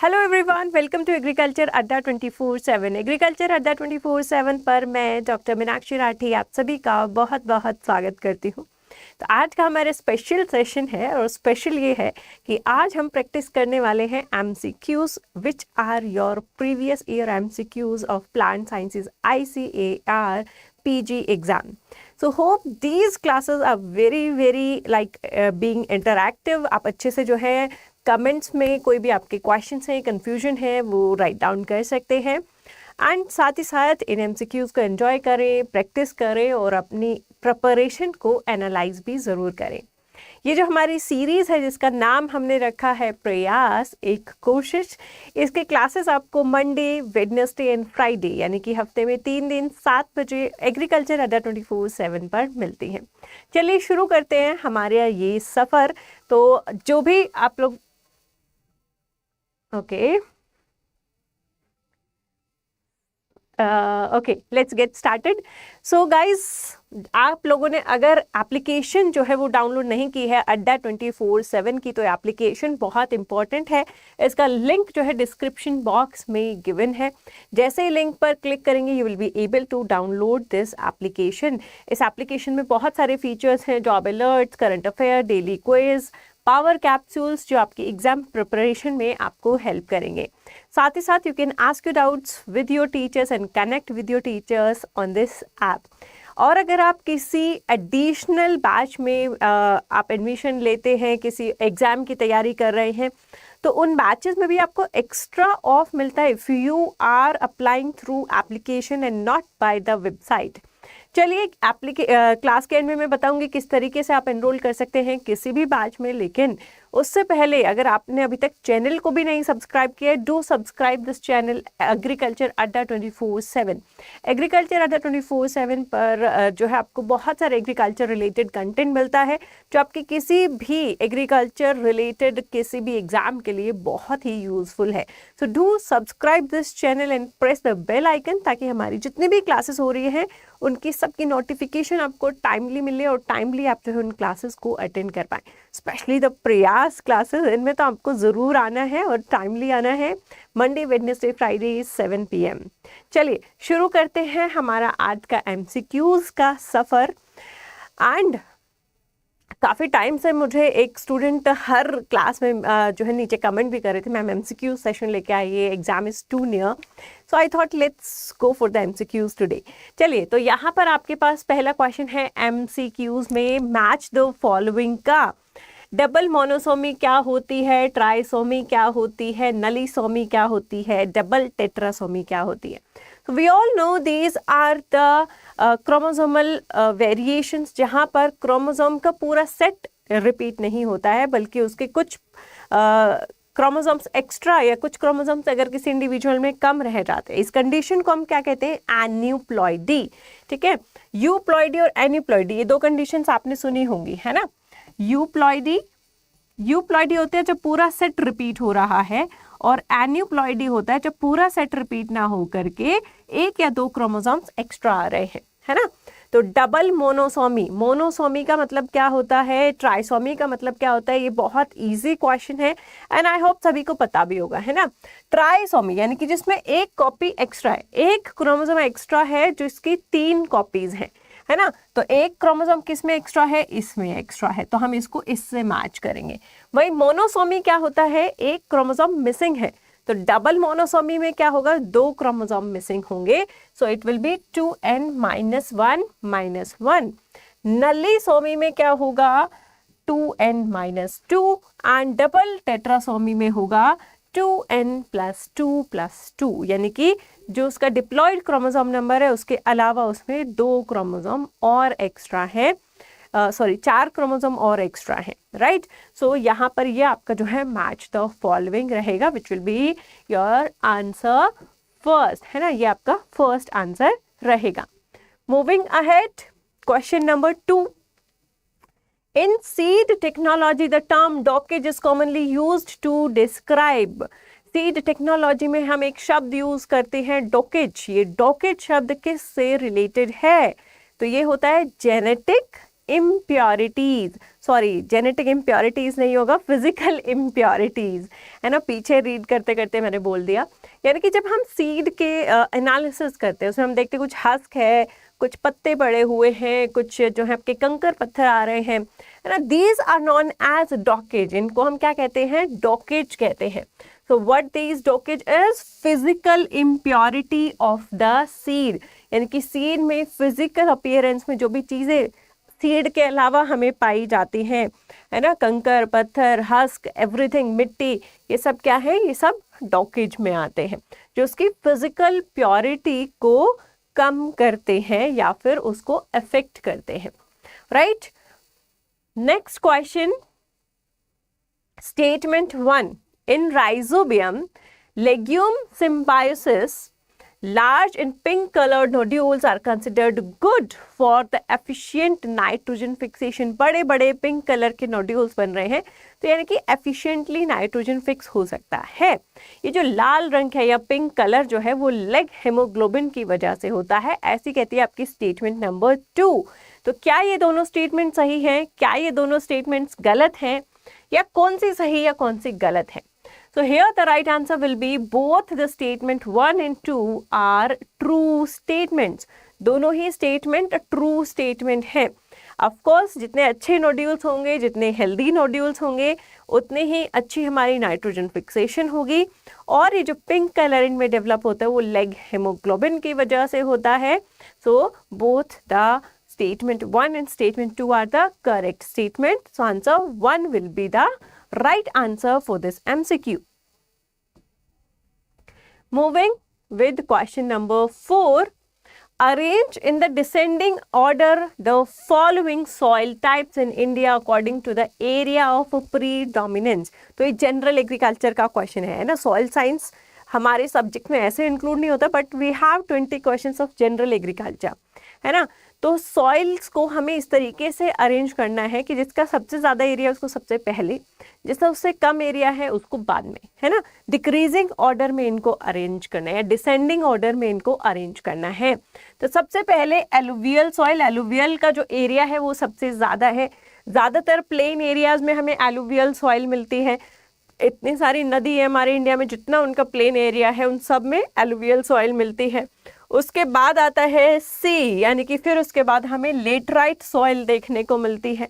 Hello everyone, welcome to agriculture Adda 24/7। Agriculture Adda 24/7 पर मैं doctor Meenakshi Rathi आप सभी का बहुत बहुत स्वागत करती हूँ। तो आज का हमारा स्पेशल सेशन है और स्पेशल ये है कि आज हम प्रैक्टिस करने वाले हैं MCQs which are your previous year MCQs of plant sciences ICAR PG exam. So hope these classes are very like being interactive। आप अच्छे से जो है कमेंट्स में कोई भी आपके क्वेश्चंस हैं, कंफ्यूजन है, वो राइट डाउन कर सकते हैं। एंड साथ ही साथ इन MCQs को एंजॉय करें, प्रैक्टिस करें और अपनी प्रिपरेशन को एनालाइज भी ज़रूर करें। ये जो हमारी सीरीज़ है जिसका नाम हमने रखा है प्रयास एक कोशिश, इसके क्लासेस आपको मंडे, वेडनेसडे एंड फ्राइडे यानी कि हफ्ते में 3 दिन 7 बजे एग्रीकल्चर अड्डा 24/7 पर मिलती हैं। चलिए शुरू करते हैं हमारे ये सफ़र। तो जो भी आप लोग okay let's get started. So guys, आप लोगों ने अगर एप्लीकेशन जो है वो डाउनलोड नहीं की है अड्डा 24/7 की, तो एप्लीकेशन बहुत इंपॉर्टेंट है। इसका लिंक जो है डिस्क्रिप्शन बॉक्स में गिवन है। जैसे ही लिंक पर क्लिक करेंगे you will be able to download this application. इस एप्लीकेशन में बहुत सारे फीचर्स हैं, job alerts, current affair, daily quiz, power capsules जो आपकी एग्जाम प्रिपरेशन में आपको हेल्प करेंगे। साथ ही साथ you can ask your doubts with your teachers and connect with your teachers on this app. और अगर आप किसी एडिशनल बैच में आप एडमिशन लेते हैं, किसी एग्ज़ाम की तैयारी कर रहे हैं, तो उन बैचेस में भी आपको एक्स्ट्रा ऑफ मिलता है if you are applying through application and not by the website. चलिए क्लास के एंड में मैं बताऊंगी किस तरीके से आप एनरोल कर सकते हैं किसी भी बैच में। लेकिन उससे पहले अगर आपने अभी तक चैनल को भी नहीं सब्सक्राइब किया है, do subscribe this channel agriculture Adda 24/7। Agriculture Adda 24/7 पर जो है आपको बहुत सारे एग्रीकल्चर रिलेटेड कंटेंट मिलता है जो आपके किसी भी एग्रीकल्चर रिलेटेड किसी भी एग्जाम के लिए बहुत ही यूजफुल है। So do subscribe this channel and press the bell icon ताकि हमारी जितनी भी क्लासेस हो रही हैं उनकी सबकी नोटिफिकेशन आपको टाइमली मिले और टाइमली आप जो है उन क्लासेस को अटेंड कर पाएँ। स्पेशली द प्रयास क्लासेस, इनमें तो आपको ज़रूर आना है और टाइमली आना है। Monday, Wednesday, Friday 7 PM। चलिए शुरू करते हैं हमारा आज का MCQs का सफ़र। एंड काफ़ी टाइम से मुझे एक स्टूडेंट हर क्लास में जो है नीचे कमेंट भी कर रहे थे, मैम MCQ सेशन लेके आइए, exam is too near. So I thought let's go for the MCQs today. चलिए, तो यहाँ पर आपके पास पहला क्वेश्चन है MCQs में मैच द फॉलोइंग का। डबल मोनोसोमी क्या होती है, ट्राइसोमी क्या होती है, नलीसोमी क्या होती है, डबल टेट्रासोमी क्या होती है। So we all know these are the chromosomal variations जहाँ पर क्रोमोसोम का पूरा सेट रिपीट नहीं होता है बल्कि उसके कुछ क्रोमोसोम्स एक्स्ट्रा या कुछ क्रोमोसोम्स अगर किसी इंडिविजुअल में कम रह जाते हैं, इस कंडीशन को हम क्या कहते हैं, एन्यूप्लॉइडी। ठीक है, यूप्लॉइडी और एन्यूप्लॉइडी ये दो कंडीशंस आपने सुनी होंगी, है ना। यूप्लॉइडी होते हैं जब पूरा सेट रिपीट हो रहा है, और एन्यूप्लॉइडी होता है जब पूरा सेट रिपीट ना हो करके एक या दो क्रोमोसोम्स एक्स्ट्रा आ रहे हैं, है ना। तो डबल मोनोसोमी का मतलब क्या होता है, ट्राइसोमी का मतलब क्या होता है, ये बहुत इजी क्वेश्चन है एंड आई होप सभी को पता भी होगा, है ना। ट्राइसोमी यानी कि जिसमें एक कॉपी एक्स्ट्रा है, एक क्रोमोसोम एक्स्ट्रा है जिसकी 3 कॉपीज हैं, है ना। तो एक क्रोमोसोम किस में एक्स्ट्रा है, इसमें एक्स्ट्रा है, तो हम इसको इससे मैच करेंगे। वही मोनोसोमी क्या होता है, एक क्रोमोसोम मिसिंग है, तो डबल मोनोसोमी में क्या होगा, 2 क्रोमोसोम मिसिंग होंगे। सो इट विल बी 2n - 1 - 1। नलीसोमी में क्या होगा, 2n - 2। एंड डबल टेट्रासोमी में होगा 2n + 2 + 2, यानी कि जो उसका डिप्लॉयड क्रोमोसोम नंबर है उसके अलावा उसमें 2 क्रोमोसोम और एक्स्ट्रा है, 4 क्रोमोसोम और एक्स्ट्रा है, राइट। सो यहाँ पर ये आपका जो है मैच द फॉलोइंग रहेगा which will be your answer first, है ना। ये आपका फर्स्ट आंसर रहेगा। Moving ahead, question number 2। In seed technology, the term dockage is commonly used to describe। Seed technology में हम एक शब्द यूज करते हैं डॉकेज। ये डॉकेज शब्द किससे रिलेटेड है, तो ये होता है genetic impurities, sorry genetic impurities नहीं होगा, फिजिकल इम्प्योरिटीज, है ना, पीछे रीड करते करते मैंने बोल दिया। यानी कि जब हम सीड के एनालिसिस करते हैं उसमें हम देखते हैं कुछ हस्क है, कुछ पत्ते पड़े हुए हैं, कुछ जो है आपके कंकर पत्थर आ रहे हैं, है ना, दीज आर नॉन एज डॉकेज, इनको हम क्या कहते हैं, डॉकेज कहते हैं। So what these dockage is physical impurity of the seed, यानी कि सीड में फिजिकल अपीयरेंस में जो भी चीज़ें सीड के अलावा हमें पाई जाती हैं, है ना, कंकर पत्थर हस्क एवरीथिंग मिट्टी, ये सब क्या है, ये सब डॉकेज में आते हैं जो उसकी फिजिकल प्योरिटी को कम करते हैं या फिर उसको अफेक्ट करते हैं, right. Next question, statement 1, in rhizobium legume symbiosis large and pink colored nodules are considered good for the efficient nitrogen fixation। बड़े बड़े पिंक कलर के नोड्यूल्स बन रहे हैं तो यानी कि एफिशिएंटली नाइट्रोजन फिक्स हो सकता है। ये जो लाल रंग है या पिंक कलर जो है वो लेग हेमोग्लोबिन की वजह से होता है, ऐसी कहती है आपकी स्टेटमेंट नंबर 2। तो क्या ये दोनों स्टेटमेंट सही हैं, क्या ये दोनों स्टेटमेंट्स गलत हैं, या कौन सी सही या कौन सी गलत है? So here the right answer will be both the statement 1 and 2 are true statements। दोनों ही स्टेटमेंट ट्रू स्टेटमेंट है। ऑफ कोर्स जितने अच्छे नोड्यूल्स होंगे, जितने हेल्दी नोड्यूल्स होंगे, उतने ही अच्छी हमारी नाइट्रोजन फिक्सेशन होगी। और ये जो पिंक कलर इनमें डेवलप होता है वो लेग हेमोग्लोबिन की वजह से होता है। So both the statement 1 and statement 2 are the correct statement. So answer 1 will be the right answer for this MCQ. Moving with question number 4, arrange in the descending order the following soil types in India according to the area of predominance। तो ये general agriculture का question है ना, soil science हमारे subject में ऐसे include नहीं होता, but we have 20 questions of general agriculture, है ना। तो सॉइल्स को हमें इस तरीके से अरेंज करना है कि जिसका सबसे ज़्यादा एरिया उसको सबसे पहले, जिसका उससे कम एरिया है उसको बाद में, है ना। डिक्रीजिंग ऑर्डर में इनको अरेंज करना है या डिसेंडिंग ऑर्डर में इनको अरेंज करना है। तो सबसे पहले एलुवियल सॉइल, एलुवियल का जो एरिया है वो सबसे ज़्यादा है। ज़्यादातर प्लेन एरियाज में हमें एलुवियल सॉइल मिलती है। इतनी सारी नदी है हमारे इंडिया में, जितना उनका प्लेन एरिया है उन सब में एलुवियल सॉइल मिलती है। उसके बाद आता है सी, यानी कि फिर उसके बाद हमें लेटराइट सॉइल देखने को मिलती है।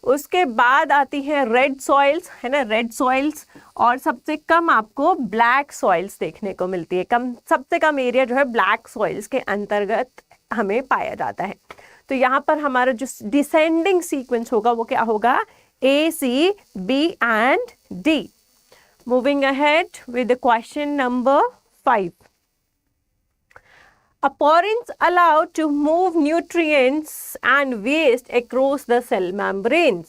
उसके बाद आती है रेड सॉइल्स, है ना, रेड सॉइल्स, और सबसे कम आपको ब्लैक सॉइल्स देखने को मिलती है। सबसे कम एरिया जो है ब्लैक सॉइल्स के अंतर्गत हमें पाया जाता है। तो यहाँ पर हमारा जो डिसेंडिंग सीक्वेंस होगा वो क्या होगा, A, C, B and D। Moving ahead with the question number 5. Pores allowed to move nutrients and waste across the cell membranes।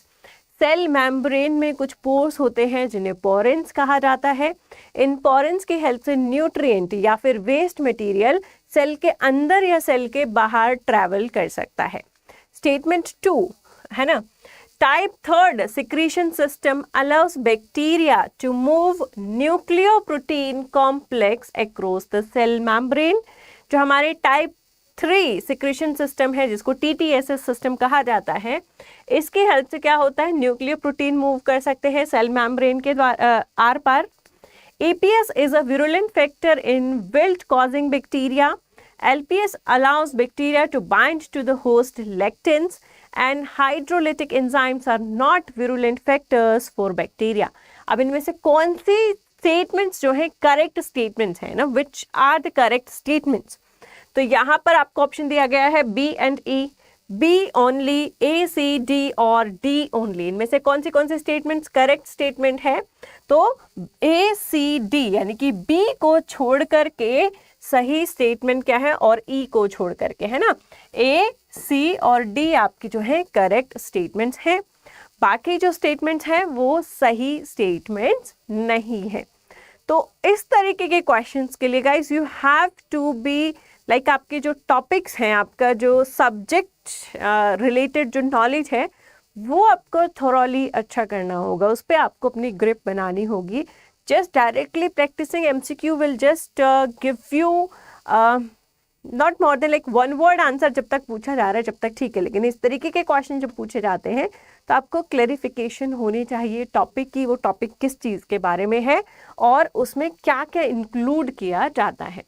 Cell membrane में कुछ पोर्स होते हैं जिन्हें पोरेंस कहा जाता है। इन पोरेंस की हेल्प से न्यूट्रिएंट या फिर वेस्ट मटेरियल सेल के अंदर या सेल के बाहर ट्रैवल कर सकता है। स्टेटमेंट 2, है ना, type 3 secretion system allows bacteria to move nucleoprotein complex across the cell membrane. जो हमारे टाइप 3 सिक्रीशन सिस्टम है जिसको TTSS सिस्टम कहा जाता है, इसकी हेल्प से क्या होता है, न्यूक्लियर प्रोटीन मूव कर सकते हैं सेल मेम्ब्रेन के आर पार। APS is a virulent factor in wilt causing bacteria. LPS allows bacteria to bind to the host lectins and hydrolytic enzymes are not virulent factors for bacteria। अब इनमें से कौन सी स्टेटमेंट्स जो है करेक्ट स्टेटमेंट्स है ना, which are the correct statements? तो यहाँ पर आपको ऑप्शन दिया गया है B and E, B only, A, C, D और D ओनली। इनमें से कौन सी स्टेटमेंट्स करेक्ट स्टेटमेंट है? तो A, C, D यानी कि B को छोड़ करके सही स्टेटमेंट क्या है, और E को छोड़ करके, है ना। A, C और D आपकी जो है करेक्ट स्टेटमेंट्स हैं। बाकी जो स्टेटमेंट्स हैं वो सही स्टेटमेंट्स नहीं है। तो इस तरीके के क्वेश्चंस के लिए guys you have to be like आपके जो टॉपिक्स हैं, आपका जो सब्जेक्ट रिलेटेड जो नॉलेज है वो आपको थोरली अच्छा करना होगा, उस पर आपको अपनी ग्रिप बनानी होगी। Just directly practicing MCQ will just give you not more than like one word answer जब तक पूछा जा रहा है जब तक ठीक है, लेकिन इस तरीके के क्वेश्चन जब पूछे जाते हैं तो आपको क्लेरिफिकेशन होनी चाहिए टॉपिक की, वो टॉपिक किस चीज के बारे में है और उसमें क्या क्या इंक्लूड किया जाता है।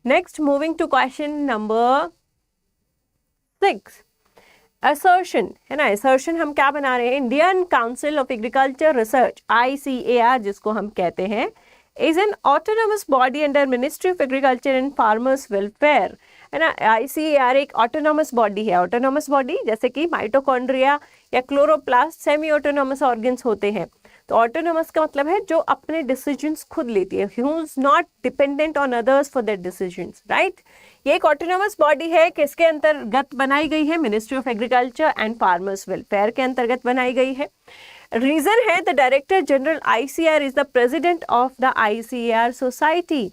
Next moving to question number 6, assertion है ना। असर्शन हम क्या बना रहे हैं, Indian Council of Agriculture Research ICAR जिसको हम कहते हैं is an autonomous body under Ministry of Agriculture and Farmers Welfare, है ना। ICAR एक autonomous body है। autonomous body जैसे कि माइटोकॉन्ड्रिया या क्लोरोप्लास्ट सेमी ऑटोनोमस ऑर्गन्स होते हैं। तो ऑटोनोमस का मतलब है जो अपने डिसीजंस खुद लेती है, who is not dependent on others for their decisions, right? ये एक ऑटोनोमस बॉडी है, किसके अंतर्गत बनाई गई है, ministry of agriculture and farmers welfare के अंतर्गत बनाई गई है। रीजन है the director general ICAR is the president of the ICAR society.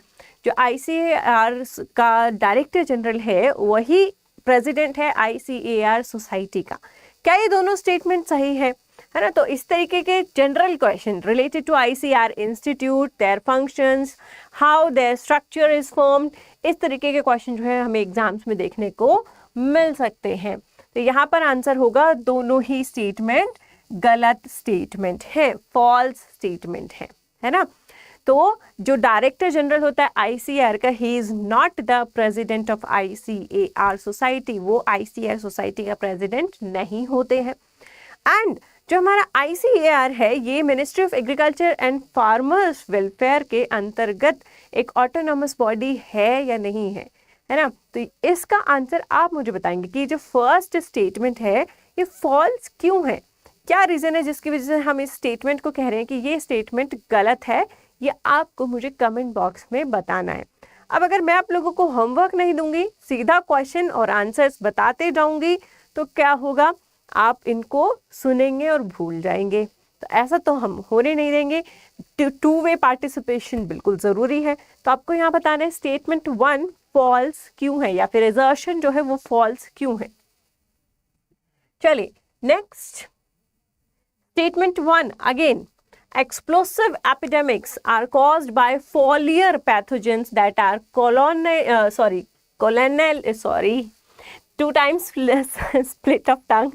जो ICAR का डायरेक्टर जनरल है वही प्रेसिडेंट है ICAR सोसाइटी का। क्या ये दोनों स्टेटमेंट सही है ना। तो इस तरीके के general question related to ICAR institute, their functions, how their structure is formed, इस तरीके के क्वेश्चन जो है हमें एग्जाम्स में देखने को मिल सकते हैं। तो यहाँ पर आंसर होगा दोनों ही स्टेटमेंट गलत स्टेटमेंट है, फॉल्स स्टेटमेंट है ना। तो जो डायरेक्टर जनरल होता है ICAR का, he is not the president of ICAR society, वो ICAR सोसाइटी का प्रेसिडेंट नहीं होते हैं। एंड जो हमारा ICAR है ये ministry of agriculture and farmers welfare के अंतर्गत एक ऑटोनोमस बॉडी है या नहीं है ना। तो इसका आंसर आप मुझे बताएंगे कि जो फर्स्ट स्टेटमेंट है ये फॉल्स क्यों है, क्या रीजन है जिसकी वजह से हम इस स्टेटमेंट को कह रहे हैं कि ये स्टेटमेंट गलत है, ये आपको मुझे कमेंट बॉक्स में बताना है। अब अगर मैं आप लोगों को होमवर्क नहीं दूंगी, सीधा क्वेश्चन और आंसर्स बताते जाऊंगी तो क्या होगा, आप इनको सुनेंगे और भूल जाएंगे। तो ऐसा तो हम होने नहीं देंगे। टू वे पार्टिसिपेशन बिल्कुल जरूरी है। तो आपको यहाँ बताना है स्टेटमेंट 1 फॉल्स क्यों है या फिर असर्शन जो है वो फॉल्स क्यों है। चलिए next, statement 1 again, explosive epidemics are caused by foliar pathogens that are two times split of tongue,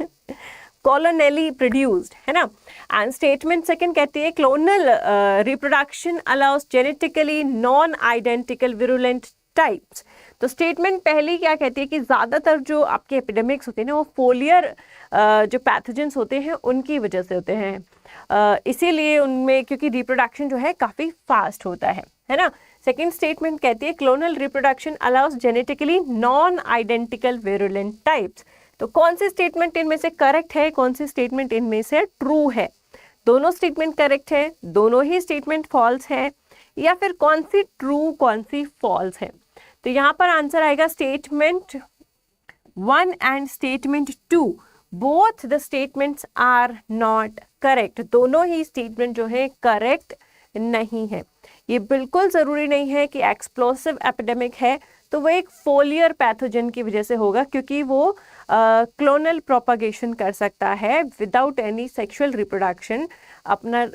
colonially produced, है ना। एंड स्टेटमेंट सेकंड कहती है clonal reproduction allows genetically non identical virulent types. तो statement पहली क्या कहती है कि ज़्यादातर जो आपके एपिडेमिक्स होते हैं ना वो फोलियर जो पैथोजेंस होते हैं उनकी वजह से होते हैं, इसीलिए उनमें क्योंकि रिप्रोडक्शन जो है काफ़ी फास्ट होता है ना। सेकेंड स्टेटमेंट कहती है clonal reproduction allows genetically non identical virulent types. तो कौन सी स्टेटमेंट इनमें से करेक्ट है, कौन सी स्टेटमेंट इनमें से ट्रू है। दोनों स्टेटमेंट करेक्ट है, दोनों ही स्टेटमेंट फॉल्स है, या फिर कौन सी ट्रू कौन सी फॉल्स है। तो यहाँ पर आंसर आएगा statement 1 and statement 2, both the statements are not correct. दोनों ही स्टेटमेंट जो है करेक्ट नहीं है। ये बिल्कुल ज़रूरी नहीं है कि एक्सप्लोसिव एपिडेमिक है तो वो एक फोलियर पैथोजन की वजह से होगा, क्योंकि वो क्लोनल प्रोपागेशन कर सकता है विदाउट एनी सेक्सुअल रिप्रोडक्शन, अपना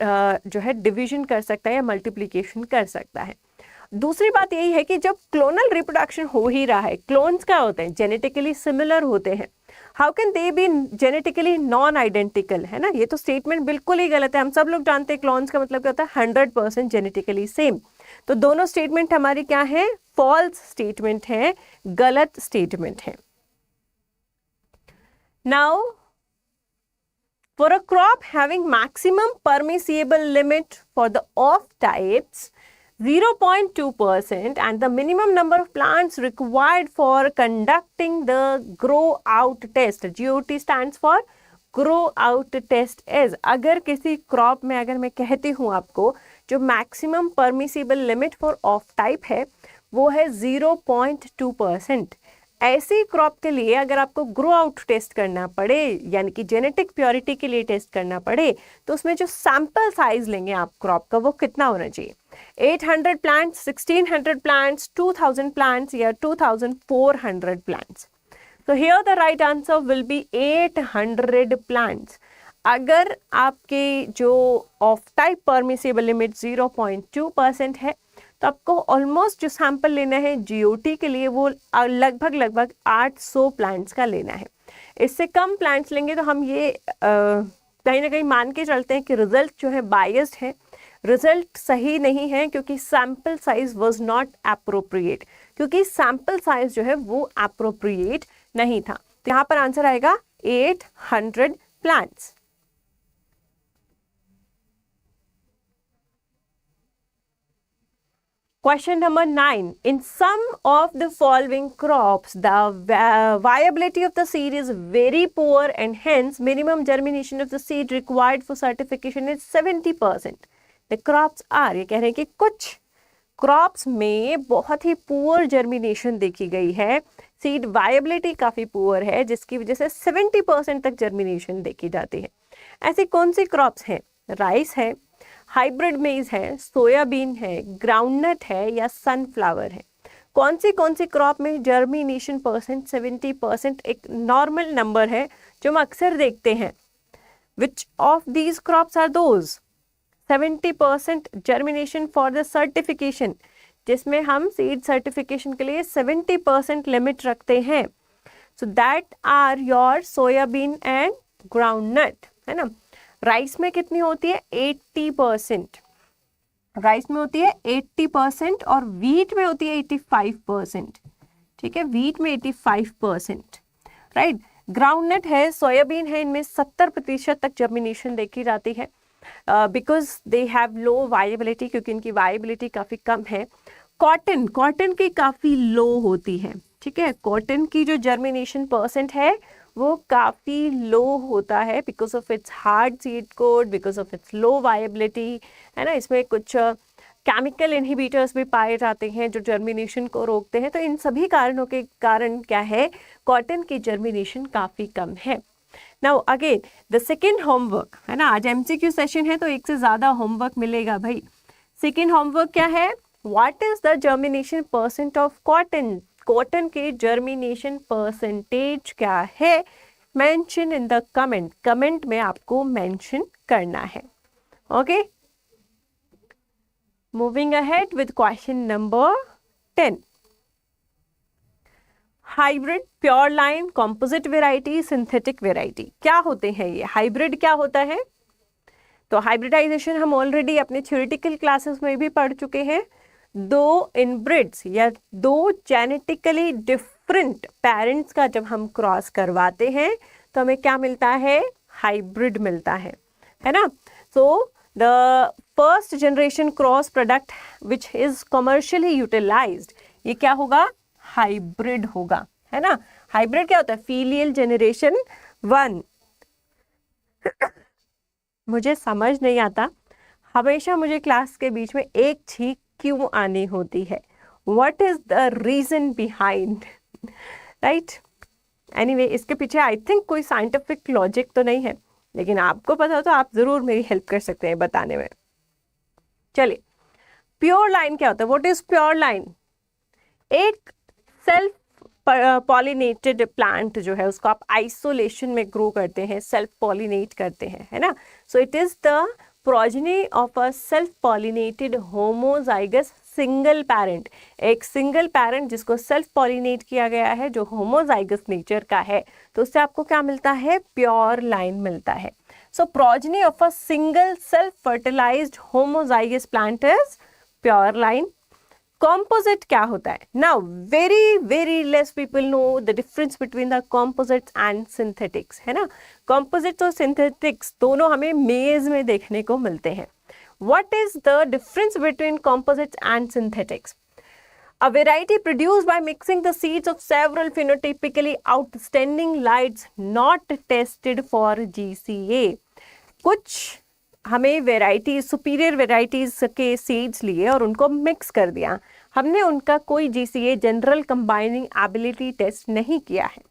जो है डिवीजन कर सकता है या मल्टीप्लिकेशन कर सकता है। दूसरी बात यही है कि जब क्लोनल रिप्रोडक्शन हो ही रहा है, क्लोन्स क्या होते हैं, जेनेटिकली सिमिलर होते हैं, how can they B genetically non identical, है ना। ये तो स्टेटमेंट बिल्कुल ही गलत है। हम सब लोग जानते हैं क्लोन्स का मतलब क्या होता है, 100% जेनेटिकली सेम। तो दोनों स्टेटमेंट हमारी क्या है, फॉल्स स्टेटमेंट है, गलत स्टेटमेंट है। Now for a crop having maximum permissible limit for the of types 0.2% and the minimum number of plants required for conducting the grow out test, GOT stands for grow out test is, अगर किसी crop में अगर मैं कहती हूँ आपको जो maximum permissible limit for of type है वो है 0.2%, ऐसी क्रॉप के लिए अगर आपको ग्रो आउट टेस्ट करना पड़े यानी कि जेनेटिक प्योरिटी के लिए टेस्ट करना पड़े तो उसमें जो सैंपल साइज लेंगे आप क्रॉप का वो कितना होना चाहिए, 800 प्लांट्स, 1600 प्लांट्स, 2000 प्लांट्स या 2400 प्लांट्स। तो here the right answer will be 800 plants. अगर आपके जो ऑफ टाइप परमिसिबल लिमिट 0.2% है तो आपको ऑलमोस्ट जो सैंपल लेना है जीओटी के लिए वो लगभग 800 प्लांट्स का लेना है। इससे कम प्लांट्स लेंगे तो हम ये कहीं ना कहीं मान के चलते हैं कि रिजल्ट जो है बायस्ड है, रिजल्ट सही नहीं है, क्योंकि sample size was not appropriate, क्योंकि सैंपल साइज जो है वो एप्रोप्रिएट नहीं था। तो यहाँ पर आंसर आएगा 800 plants. Question number 9. In some of the following crops, the viability of the seed is very poor and hence minimum germination of the seed required for certification is 70%. The crops are, ये कह रहे हैं कि कुछ crops में बहुत ही poor germination देखी गई है, सीड वायबिलिटी काफ़ी पुअर है, जिसकी वजह से 70% तक जर्मिनेशन देखी जाती है। ऐसी कौन सी क्रॉप्स हैं? राइस है, हाइब्रिड मेज है, सोयाबीन है, ग्राउंडनट है या सनफ्लावर है। कौन सी क्रॉप में जर्मिनेशन परसेंट 70% एक नॉर्मल नंबर है जो हम अक्सर देखते हैं? Which of these crops are those? 70% germination for the certification, जिसमें हम सीड सर्टिफिकेशन के लिए 70% लिमिट रखते हैं। So that are your soybean and groundnut, है ना। राइस में कितनी होती है? 80%। राइस में होती है 80% और वीट में होती है 85%। ठीक है, वीट में 85%, राइट। ग्राउंडनट है, सोयाबीन है, इनमें 70% तक जर्मिनेशन देखी जाती है because they have low viability, क्योंकि इनकी वायबिलिटी काफ़ी कम है। कॉटन की काफ़ी लो होती है। ठीक है, कॉटन की जो जर्मिनेशन परसेंट है वो काफ़ी लो होता है because of its hard seed code, because of its low viability, है ना। इसमें कुछ केमिकल इनहिबिटर्स भी पाए जाते हैं जो जर्मिनेशन को रोकते हैं। तो इन सभी कारणों के कारण क्या है, कॉटन की जर्मिनेशन काफ़ी कम है। Now again the second homework, है ना, आज एमसीक्यू सेशन है तो एक से ज़्यादा होमवर्क मिलेगा भाई। सेकेंड होमवर्क क्या है? What is the germination percent of cotton? Cotton के जर्मिनेशन परसेंटेज क्या है? Mention in the comment, comment में आपको मेंशन करना है। Okay, moving ahead with question number 10। Hybrid, pure line, composite variety, synthetic variety, क्या होते हैं ये? हाइब्रिड क्या होता है? तो हाइब्रिडाइजेशन हम ऑलरेडी अपने थ्योरेटिकल क्लासेस में भी पढ़ चुके हैं। दो इनब्रिड्स या दो जेनेटिकली डिफरेंट पेरेंट्स का जब हम क्रॉस करवाते हैं तो हमें क्या मिलता है? हाइब्रिड मिलता है ना। So the first generation cross product which is commercially utilised, ये क्या होगा? हाइब्रिड होगा, है ना। हाइब्रिड क्या होता है? Filial generation 1। मुझे समझ नहीं आता, हमेशा मुझे क्लास के बीच में एक छींक क्यों आनी होती है? What is the reason behind? Right, anyway इसके पीछे आई थिंक कोई साइंटिफिक लॉजिक तो नहीं है, लेकिन आपको पता हो तो आप ज़रूर मेरी हेल्प कर सकते हैं बताने में। चलिए, प्योर लाइन क्या होता है? What is pure line? एक सेल्फ पॉलिनेटेड प्लांट जो है उसको आप आइसोलेशन में ग्रो करते हैं, सेल्फ पॉलिनेट करते हैं, है ना। So it is the progeny of a self pollinated homozygous single parent. एक सिंगल पैरेंट जिसको सेल्फ पॉलिनेट किया गया है, जो होमोजाइगस नेचर का है, तो उससे आपको क्या मिलता है? प्योर लाइन मिलता है। So progeny of a single self fertilised homozygous plant is pure line. Composite क्या होता है? Now very less people know the difference between the composites and synthetics, है ना। कॉम्पोजिट्स और सिंथेटिक्स दोनों हमें मेज में देखने को मिलते हैं। What is the difference between composites and synthetics? A variety produced by mixing the seeds of several phenotypically outstanding lights not tested for GCA. कुछ हमें वेराइटी, सुपीरियर वेराइटीज के सीड्स लिए और उनको मिक्स कर दिया, हमने उनका कोई GCA general combining ability test नहीं किया है,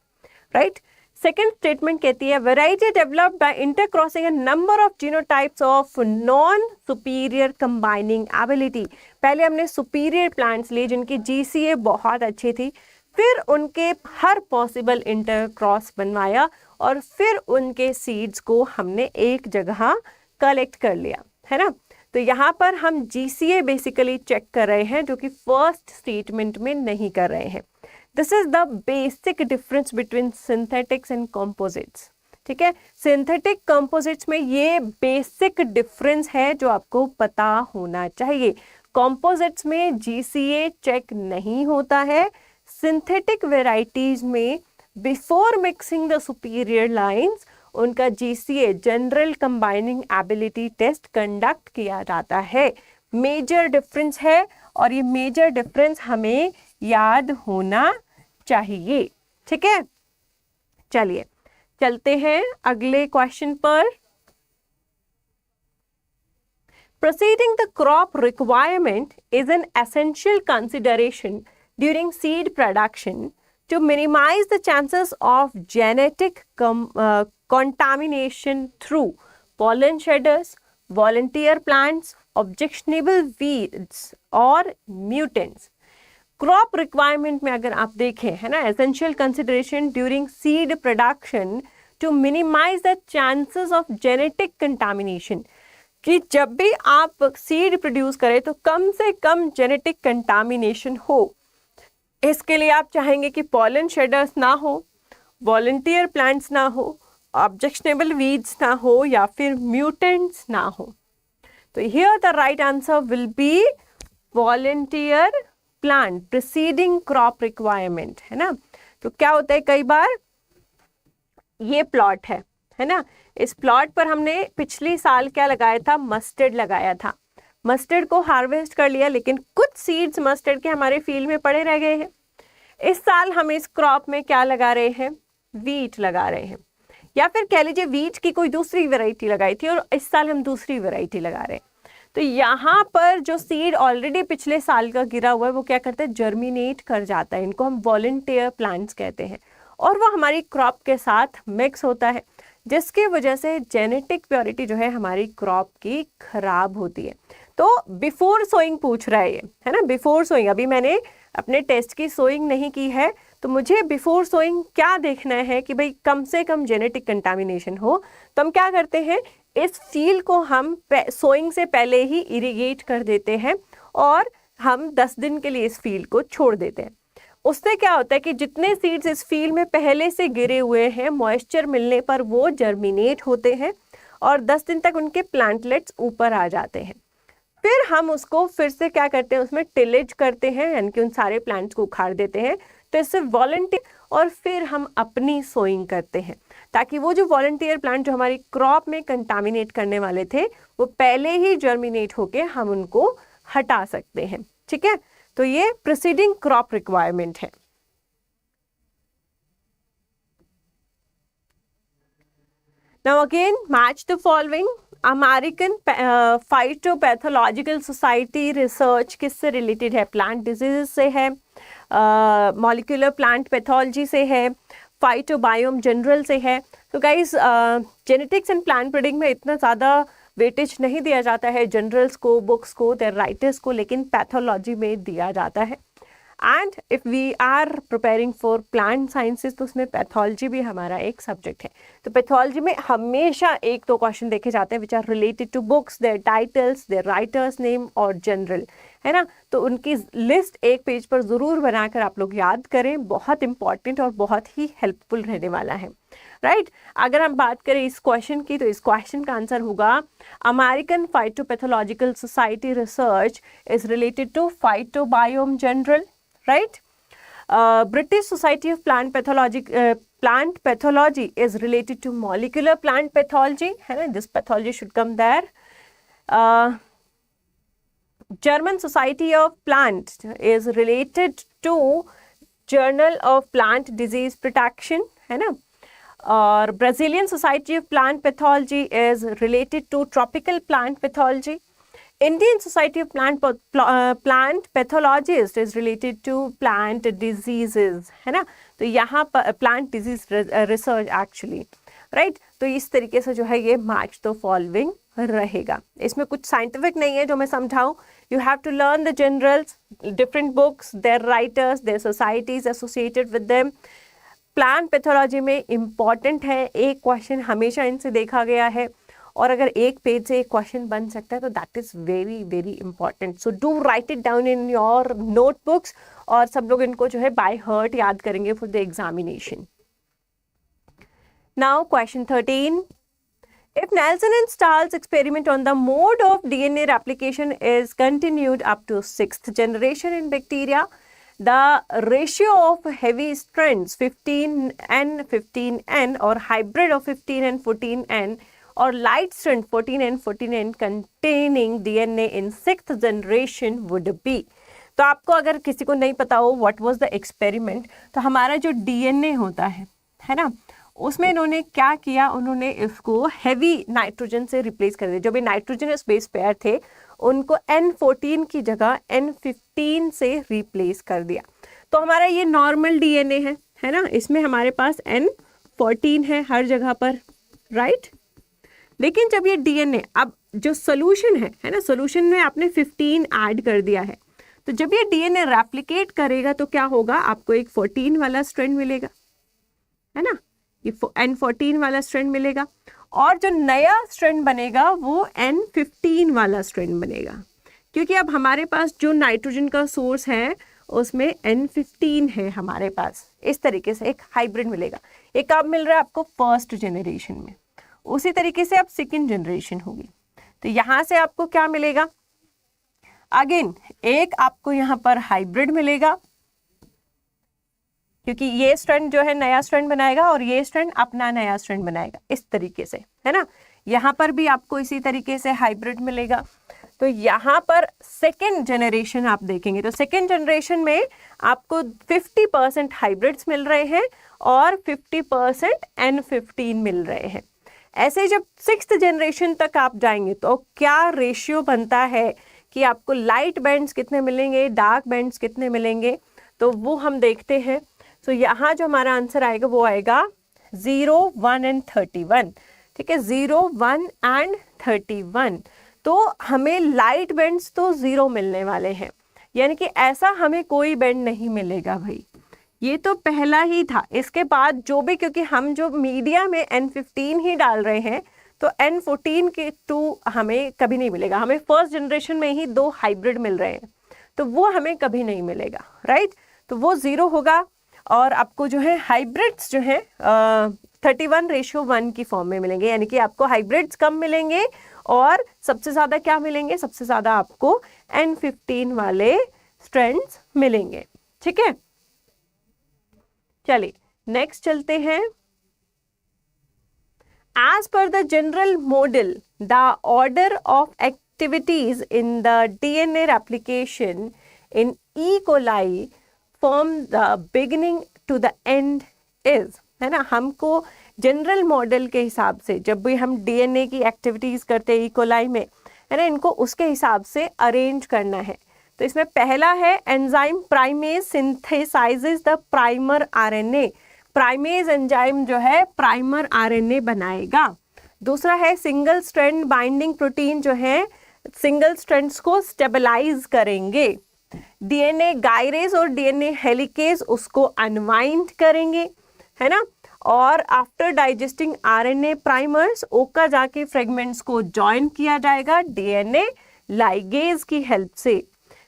राइट। सेकेंड स्टेटमेंट कहती है variety developed by intercrossing a number of genotypes of non superior combining ability. पहले हमने सुपीरियर प्लांट्स लिए जिनकी GCA बहुत अच्छी थी, फिर उनके हर पॉसिबल इंटरक्रॉस बनवाया और फिर उनके सीड्स को हमने एक जगह कलेक्ट कर लिया, है ना। तो यहाँ पर हम GCA बेसिकली चेक कर रहे हैं, जो कि फर्स्ट स्टेटमेंट में नहीं कर रहे हैं। This is the basic difference between synthetics and composites. ठीक है, सिंथेटिक कंपोजिट्स में ये बेसिक डिफरेंस है जो आपको पता होना चाहिए। कंपोजिट्स में GCA चेक नहीं होता है। सिंथेटिक वेराइटीज में before mixing the superior lines उनका GCA general combining ability test conduct किया जाता है। मेजर डिफरेंस है और ये मेजर डिफरेंस हमें याद होना चाहिए। ठीक है, चलिए चलते हैं अगले क्वेश्चन पर। Preceding the crop requirement is an essential consideration during seed production to minimize the chances of genetic contamination through pollen shedders, volunteer plants, objectionable weeds और mutants. क्रॉप रिक्वायरमेंट में अगर आप देखें, है ना, essential consideration during seed production to minimise the chances of genetic contamination, कि जब भी आप सीड प्रोड्यूस करें तो कम से कम जेनेटिक कंटामिनेशन हो। इसके लिए आप चाहेंगे कि पॉलन शेडर्स ना हो, वॉलंटियर प्लांट्स ना हो, ऑब्जेक्शनेबल वीड्स ना हो या फिर म्यूटेंट्स ना हो। तो here the right answer will be volunteer plant preceding crop requirement, है ना। तो क्या होता है, कई बार ये प्लॉट है ना, इस प्लॉट पर हमने पिछले साल क्या लगाया था, मस्टर्ड लगाया था। मस्टर्ड को हार्वेस्ट कर लिया, लेकिन कुछ सीड्स मस्टर्ड के हमारे फील्ड में पड़े रह गए हैं। इस साल हम इस क्रॉप में क्या लगा रहे हैं, वीट लगा रहे हैं, या फिर कह लीजिए वीट की कोई दूसरी वैरायटी लगाई थी और इस साल हम दूसरी वैरायटी लगा रहे हैं। तो यहाँ पर जो सीड ऑलरेडी पिछले साल का गिरा हुआ है वो क्या करता है, जर्मिनेट कर जाता है। इनको हम वॉलंटियर प्लांट्स कहते हैं और वो हमारी क्रॉप के साथ मिक्स होता है, जिसकी वजह से जेनेटिक प्योरिटी जो है हमारी क्रॉप की खराब होती है। तो बिफोर सोइंग पूछ रहा है ये, है ना, बिफोर सोइंग। अभी मैंने अपने टेस्ट की सोइंग नहीं की है, तो मुझे बिफोर सोइंग क्या देखना है कि भाई कम से कम जेनेटिक कंटामिनेशन हो। तो हम क्या करते हैं, इस फील्ड को हम सोइंग से पहले ही इरिगेट कर देते हैं और हम 10 दिन के लिए इस फील्ड को छोड़ देते हैं। उससे क्या होता है कि जितने सीड्स इस फील्ड में पहले से गिरे हुए हैं, मॉइस्चर मिलने पर वो जर्मिनेट होते हैं और 10 दिन तक उनके प्लांटलेट्स ऊपर आ जाते हैं। फिर हम उसको फिर से क्या करते हैं, उसमें टिलेज करते हैं, यानी कि उन सारे प्लांट्स को उखाड़ देते हैं। तो इससे वॉलंटियर, और फिर हम अपनी सोइंग करते हैं ताकि वो जो वॉलंटियर प्लांट जो हमारी क्रॉप में कंटामिनेट करने वाले थे वो पहले ही जर्मिनेट होके हम उनको हटा सकते हैं। ठीक है, तो ये प्रीसीडिंग क्रॉप रिक्वायरमेंट है। Now again match the following. American phytopathological society research किससे रिलेटेड है, प्लांट डिजीज से है, मॉलिक्यूलर प्लांट पैथोलॉजी से है, फाइटोबायोम जनरल से है। तो guys genetics and plant breeding में इतना ज़्यादा वेटेज नहीं दिया जाता है जनरल्स को, बुक्स को, देयर राइटर्स को, लेकिन पैथोलॉजी में दिया जाता है। And if we are preparing for plant sciences तो उसमें पैथोलॉजी भी हमारा एक सब्जेक्ट है। तो पैथोलॉजी में हमेशा एक दो क्वेश्चन देखे जाते हैं which are related to books, their titles, their writers name और जनरल, है ना। तो उनकी लिस्ट एक पेज पर ज़रूर बनाकर आप लोग याद करें, बहुत इंपॉर्टेंट और बहुत ही हेल्पफुल रहने वाला है, राइट। अगर हम बात करें इस क्वेश्चन की, तो इस क्वेश्चन का आंसर होगा American phytopathological society research is related to phytobiome journal, right? British Society of Plant Pathology is related to molecular plant pathology, है ना, this pathology should come there. German Society of Plant is related to Journal of Plant Disease Protection, है ना, और Brazilian Society of Plant Pathology is related to tropical plant pathology. Indian Society of Plant Pathologist is related to plant diseases, है ना। तो यहाँ पर plant disease research actually, right? तो इस तरीके से जो है ये match the following रहेगा। इसमें कुछ scientific नहीं है जो मैं समझाऊँ। You have to learn the generals, different books, their writers, their societies associated with them. Plant pathology में इम्पॉर्टेंट है, एक क्वेश्चन हमेशा इनसे देखा गया है और अगर एक पेज से एक क्वेश्चन बन सकता है तो that is very very important. So do right it down in your notebooks और सब लोग इनको जो है बाय हार्ट याद करेंगे for the examination. Now question 13. If Nelson and Stahl's experiment on the mode of DNA replication is continued up to 6th generation in bacteria, the ratio of heavy strands 15N 15N or hybrid of 15N 14N or light strand 14N 14N containing DNA in 6th generation would be. तो आपको अगर किसी को नहीं पता हो what was the experiment, तो हमारा जो DNA होता है ना, उसमें इन्होंने क्या किया, उन्होंने इसको हैवी नाइट्रोजन से रिप्लेस कर दिया. जो भी नाइट्रोजनस बेस पेयर थे उनको N14 की जगह N15 से रिप्लेस कर दिया. तो हमारा ये नॉर्मल डीएनए है ना, इसमें हमारे पास N14 है हर जगह पर, राइट. लेकिन जब ये डीएनए, अब जो सोल्यूशन है ना, सोल्यूशन में आपने 15 ऐड कर दिया है, तो जब ये डीएनए रेप्लिकेट करेगा तो क्या होगा, आपको एक 14 वाला स्ट्रैंड मिलेगा, है ना, ये N14 वाला स्ट्रैंड मिलेगा, और जो नया स्ट्रैंड बनेगा वो N15 वाला स्ट्रैंड बनेगा, क्योंकि अब हमारे पास जो नाइट्रोजन का सोर्स है उसमें N15 है हमारे पास. इस तरीके से एक हाइब्रिड मिलेगा. ये कब मिल रहा है आपको, फर्स्ट जनरेशन में. उसी तरीके से अब सेकेंड जनरेशन होगी, तो यहाँ से आपको क्या मिलेगा, अगेन एक आपको यहाँ पर हाइब्रिड मिलेगा, क्योंकि ये स्ट्रैंड जो है नया स्ट्रैंड बनाएगा और ये स्ट्रैंड अपना नया स्ट्रैंड बनाएगा, इस तरीके से, है ना. यहाँ पर भी आपको इसी तरीके से हाइब्रिड मिलेगा. तो यहाँ पर सेकेंड जनरेशन आप देखेंगे तो सेकेंड जनरेशन में आपको 50% हाइब्रिड्स मिल रहे हैं और 50% N15 मिल रहे हैं. ऐसे जब 6th जनरेशन तक आप जाएंगे तो क्या रेशियो बनता है कि आपको लाइट बैंड्स कितने मिलेंगे, डार्क बैंड्स कितने मिलेंगे, तो वो हम देखते हैं. तो यहाँ जो हमारा आंसर आएगा वो आएगा 0, 1 एंड 31. ठीक है, 0, 1 एंड 31. तो हमें लाइट बैंड्स तो 0 मिलने वाले हैं, यानी कि ऐसा हमें कोई बैंड नहीं मिलेगा भाई. ये तो पहला ही था. इसके बाद जो भी, क्योंकि हम जो मीडिया में N15 ही डाल रहे हैं तो N14 के 2 हमें कभी नहीं मिलेगा. हमें फर्स्ट जनरेशन में ही 2 हाइब्रिड मिल रहे हैं, तो वो हमें कभी नहीं मिलेगा, राइट. तो वो 0 होगा और आपको जो है हाइब्रिड्स जो है 31:1 की फॉर्म में मिलेंगे, यानी कि आपको हाइब्रिड्स कम मिलेंगे और सबसे ज़्यादा क्या मिलेंगे, सबसे ज़्यादा आपको N15 वाले स्ट्रैंड्स मिलेंगे. ठीक है, चलिए नेक्स्ट चलते हैं. As per the general model, the order of activities in the DNA replication in E. coli from the beginning to the end is, है ना. हमको जनरल मॉडल के हिसाब से जब भी हम डीएनए की एक्टिविटीज करते हैं ई कोलाई में, है ना, इनको उसके हिसाब से अरेंज करना है. तो इसमें पहला है enzyme primase synthesises the primer RNA. Primase enzyme जो है प्राइमर आरएनए बनाएगा. दूसरा है सिंगल स्ट्रैंड बाइंडिंग प्रोटीन, जो है सिंगल स्ट्रैंड्स को स्टेबलाइज करेंगे. डीएनए गायरेज और डीएनए हेलिकेज उसको अनवाइंड करेंगे, है ना. और आफ्टर डाइजेस्टिंग आरएनए प्राइमर्स ओका जाके फ्रेगमेंट्स को ज्वाइन किया जाएगा डीएनए लाइगेज की हेल्प से.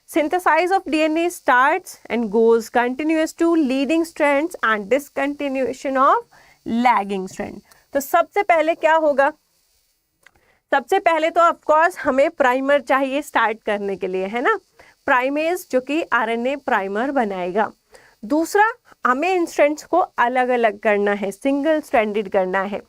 Synthesis of DNA starts and goes continuous to leading strands and discontinuation of lagging strand. तो सबसे पहले क्या होगा, सबसे पहले तो ऑफ कोर्स हमें प्राइमर चाहिए स्टार्ट करने के लिए, है ना, प्राइमेज जो कि आरएनए प्राइमर बनाएगा. दूसरा हमें इन स्ट्रैंड्स को अलग अलग करना है, सिंगल स्ट्रैंडेड करना है,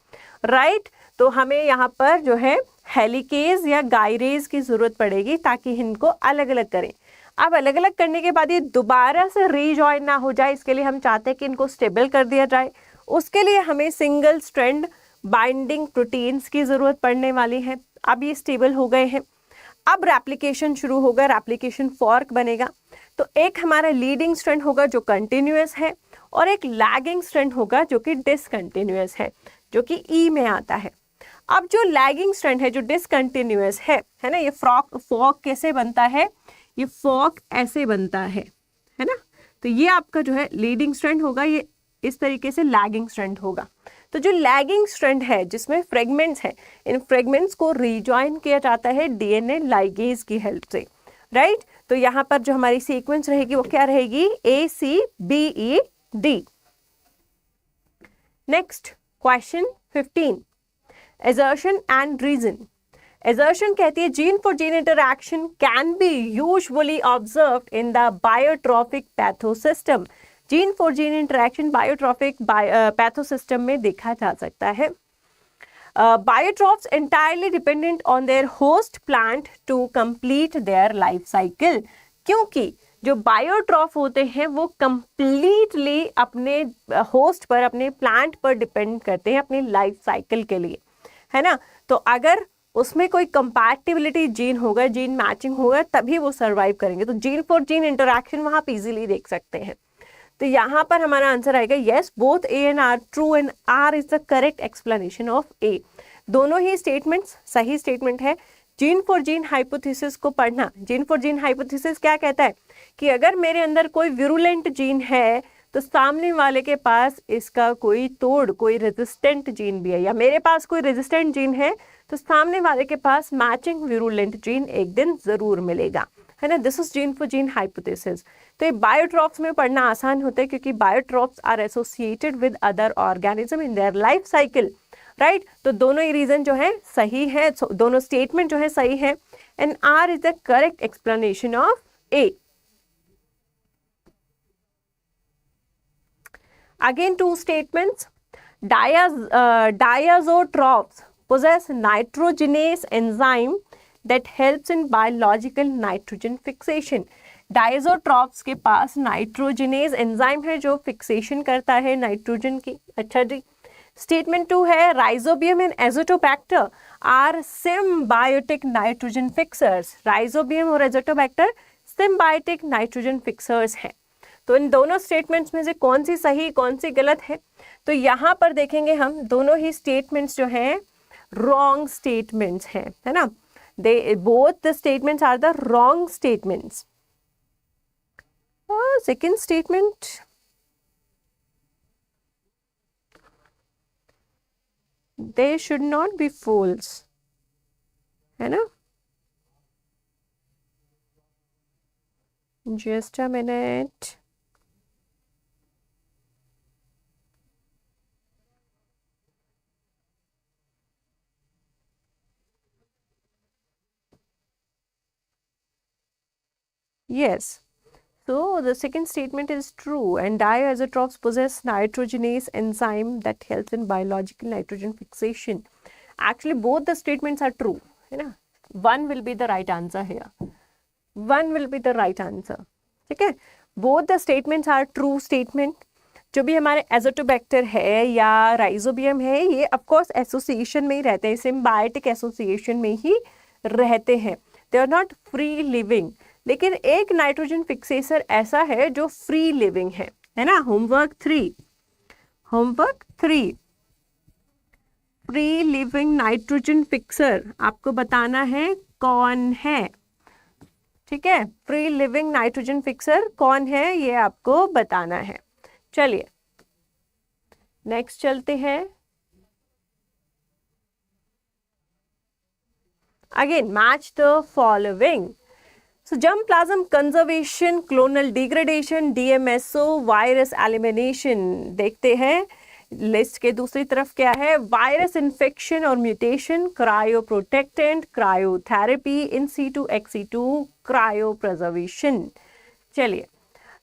राइट. तो हमें यहाँ पर जो है हेलिकेज या गायरेज की जरूरत पड़ेगी ताकि इनको अलग अलग करें. अब अलग अलग करने के बाद ये दोबारा से रीजॉइन ना हो जाए, इसके लिए हम चाहते हैं कि इनको स्टेबल कर दिया जाए. उसके लिए हमें सिंगल स्ट्रैंड बाइंडिंग प्रोटीन्स की ज़रूरत पड़ने वाली है. अब ये स्टेबल हो गए हैं. अब रेप्लिकेशन शुरू होगा, रेप्लिकेशन फॉर्क बनेगा. तो एक हमारा लीडिंग स्ट्रैंड होगा जो कंटिन्यूअस है और एक लैगिंग स्ट्रैंड होगा जो कि डिसकंटिन्यूअस है, जो कि ई में आता है. अब जो लैगिंग स्ट्रैंड है जो डिसकंटिन्यूअस है ना, ये फॉर्क कैसे बनता है, ये फॉर्क ऐसे बनता है ना. तो ये आपका जो है लीडिंग स्ट्रैंड होगा, ये इस तरीके से लैगिंग स्ट्रैंड होगा. तो जो लैगिंग स्ट्रैंड है जिसमें फ्रेगमेंट्स हैं, इन फ्रेगमेंट्स को रीजॉइन किया जाता है डीएनए लाइगेज की हेल्प से, राइट। तो यहाँ पर जो हमारी सीक्वेंस रहेगी वो क्या रहेगी, ACBED। Next question 15, assertion and reason। assertion कहती है gene for gene interaction can be usually observed in the biotrophic pathosystem. Gene for gene interaction biotrophic pathosystem में देखा जा सकता है। बायोट्रॉफ्स entirely dependent on their host plant to complete their life cycle। क्योंकि जो बायोट्रॉफ होते हैं वो कंप्लीटली अपने होस्ट पर, अपने प्लांट पर डिपेंड करते हैं अपनी लाइफ साइकिल के लिए, है ना। तो अगर उसमें कोई कंपैटिबिलिटी जीन होगा, जीन मैचिंग होगा, तभी वो सर्वाइव करेंगे। तो जीन फॉर जीन इंटरैक्शन वहां आप इजीली देख सकते हैं। तो यहाँ पर हमारा आंसर आएगा yes, both A and R true and R is the correct explanation of A. दोनों ही स्टेटमेंट्स सही स्टेटमेंट है। जीन फॉर जीन हाइपोथेसिस को पढ़ना, जीन फॉर जीन हाइपोथेसिस क्या कहता है कि अगर मेरे अंदर कोई विरुलेंट जीन है तो सामने वाले के पास इसका कोई तोड़, कोई रेजिस्टेंट जीन भी है, या मेरे पास कोई रेजिस्टेंट जीन है तो सामने वाले के पास मैचिंग विरुलेंट जीन एक दिन जरूर मिलेगा, है ना। This is gene for gene hypothesis. तो ये बायोट्रॉप्स में पढ़ना आसान होता है क्योंकि biotrophs are associated with other organism in their life cycle, right. तो दोनों ही रीजन जो है सही है, दोनों स्टेटमेंट जो है सही है, and R is the correct explanation of A. Again, two statements. Diazotrophs possess nitrogenase enzyme that helps in biological nitrogen fixation. Diazotrophs के पास नाइट्रोजिनेज एंजाइम है जो फिक्सेशन करता है नाइट्रोजन की। अच्छा जी। स्टेटमेंट 2 है rhizobium and azotobacter are symbiotic nitrogen fixers. Rhizobium और azotobacter symbiotic nitrogen fixers हैं। तो इन दोनों स्टेटमेंट्स में से कौन सी सही कौन सी गलत है, तो यहाँ पर देखेंगे हम दोनों ही स्टेटमेंट्स जो हैं रॉन्ग स्टेटमेंट्स हैं, है ना। They both the statements are the wrong statements. Second statement they should not be false, है ना। Just a minute. Yes, so the second statement is true and diazotrophs possess nitrogenase enzyme that helps in biological nitrogen fixation. Actually both the statements are true, है ना। One will be the right answer here. One will be the right answer. ठीक है, both the statements are true statement. जो भी हमारे Azotobacter है या rhizobium है ये ऑफ कोर्स एसोसिएशन में ही रहते हैं, सिम्बायोटिक एसोसिएशन में ही रहते हैं। They are not free living. लेकिन एक नाइट्रोजन फिक्सेसर ऐसा है जो फ्री लिविंग है ना। Homework 3 free living nitrogen fixer आपको बताना है कौन है, ठीक है। फ्री लिविंग नाइट्रोजन फिक्सर कौन है ये आपको बताना है। चलिए नेक्स्ट चलते हैं। Again match the following. So germplasm conservation, clonal degradation, DMSO, virus elimination देखते हैं। लिस्ट के दूसरी तरफ क्या है, वायरस इन्फेक्शन और mutation, cryoprotectant, cryotherapy, in situ ex situ, cryopreservation. चलिए